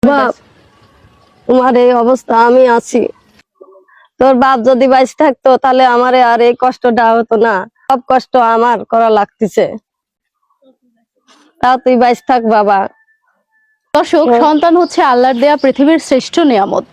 বাপ, তোমার এই অবস্থা আমি আছি, তোর বাপ যদি বাইসে থাকতো তাহলে আমারে আর এই কষ্টটা হতো না। সব কষ্ট আমার করা লাগতেছে, তাও তুই বাইসে থাক বাবা। দর্শক, সন্তান হচ্ছে আল্লাহর দেয়া পৃথিবীর শ্রেষ্ঠ নিয়ামত।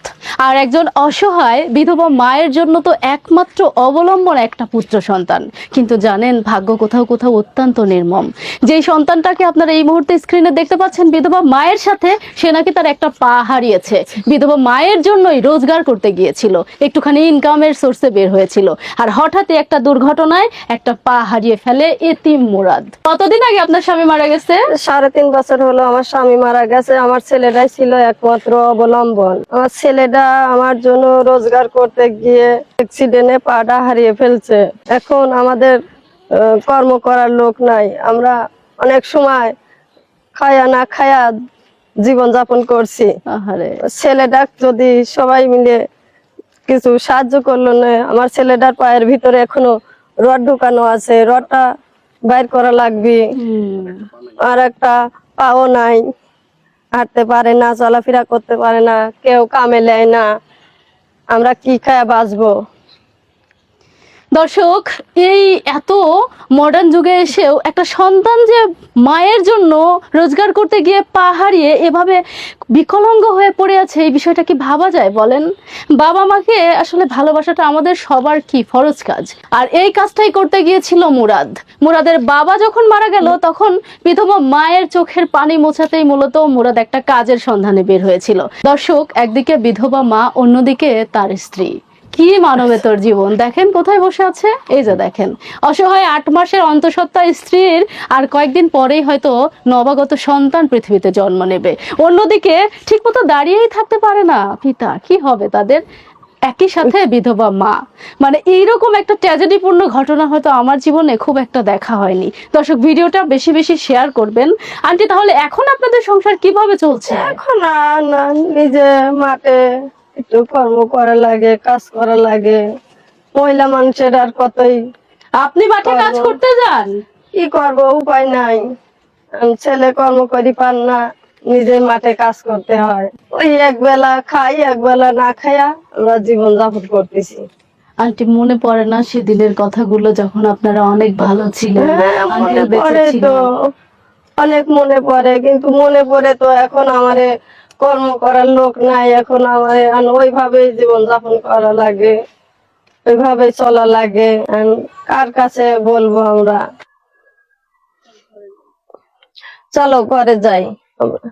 আর একজন অসহায় বিধবা মায়ের জন্য তো একমাত্র অবলম্বন একটা পুত্র সন্তান। কিন্তু জানেন, ভাগ্য কোথাও কোথাও অত্যন্ত নির্মম। যেই সন্তানটাকে আপনারা এই মুহূর্তে স্ক্রিনে দেখতে পাচ্ছেন বিধবা মায়ের সাথে, সে নাকি তার একটা পা হারিয়েছে। বিধবা মায়ের জন্যই রোজগার করতে গিয়েছিল, একটুখানি ইনকামের সোর্সে বের হয়েছিল, আর হঠাৎই একটা দুর্ঘটনায় একটা পা হারিয়ে ফেলে এতিম মুরাদ। কতদিন আগে আপনার স্বামী মারা গেছে? 3.5 বছর হলো আমার স্বামী মারা গেছে। আমার ছেলেটাই ছিল একমাত্র অবলম্বন। আমার ছেলেটা আমার জন্য রোজগার করতে গিয়ে অ্যাক্সিডেন্টে পাটা হারিয়ে ফেলছে। এখন আমাদের কর্ম করার লোক নাই। আমরা অনেক সময় খায়া না খায়া জীবন যাপন করছি। আহারে, ছেলেটা যদি সবাই মিলে কিছু সাহায্য করলো না। আমার ছেলেটার পায়ের ভিতরে এখনো রড ঢুকানো আছে, রডটা বাইর করা লাগবে। আর একটা পাও নাই, হাঁটতে পারে না, চলাফেরা করতে পারে না, কেউ কামে নেয় না। আমরা কি খায়া বাঁচবো? দর্শক, এই এত মডার্ন যুগে এসেও একটা সন্তান যে মায়ের জন্য রোজগার করতে গিয়ে পা হারিয়ে এভাবে বিকলাঙ্গ হয়ে পড়ে আছে, এই বিষয়টা কি ভাবা যায় বলেন? বাবা মাকে আসলে ভালোবাসাটা আমাদের সবার কি ফরজ কাজ। আর এই কাজটাই করতে গিয়েছিল মুরাদ। মুরাদের বাবা যখন মারা গেল, তখন বিধবা মায়ের চোখের পানি মোছাতেই মূলত মুরাদ একটা কাজের সন্ধানে বের হয়েছিল। দর্শক, একদিকে বিধবা মা, অন্যদিকে তার স্ত্রী। কি মানবেতর জীবন! দেখেন কোথায় বসে আছে, এই যে দেখেন, অসহায় 8 মাসের অন্তঃসত্ত্বা স্ত্রীর আর কয়েকদিন পরেই হয়তো নবাগত সন্তান পৃথিবীতে জন্ম নেবে। অন্যদিকে ঠিকমতো দাঁড়িয়েই থাকতে পারে না পিতা, কি হবে তাদের? একই সাথে বিধবা মা, মানে এইরকম একটা ট্র্যাজেডিপূর্ণ ঘটনা হয়তো আমার জীবনে খুব একটা দেখা হয়নি। দর্শক, ভিডিওটা বেশি বেশি শেয়ার করবেন। আন্টি, তাহলে এখন আপনাদের সংসার কিভাবে চলছে? এখন আর না, নিজে মাঠে একটু কর্ম করা লাগে, কাজ করা লাগে। মহিলা মানুষের আর কতই আপনি মাঠে কাজ করবো। করতে যান? কি করবো, উপায় নাই। ছেলে কর্ম করি পান না, নিজে মাঠে কাজ করতে হয়। ওই একবেলা খাই, একবেলা না খাইয়া আমরা জীবন যাপন করতেছি। আন্টি, মনে পড়ে না সেদিনের কথাগুলো, যখন আপনারা অনেক ভালো ছিলেন, হ্যাঁ, মনে আঙ্কেল বেঁচে পড়ে ছিল? তো, অনেক মনে পড়ে। কিন্তু মনে পড়ে তো এখন আমারে কর্ম করার লোক নাই। এখন আমারে ওইভাবেই জীবন যাপন করা লাগে, ওইভাবে চলা লাগে। কার কাছে বলবো আমরা? চলো ঘরে যাই আমরা।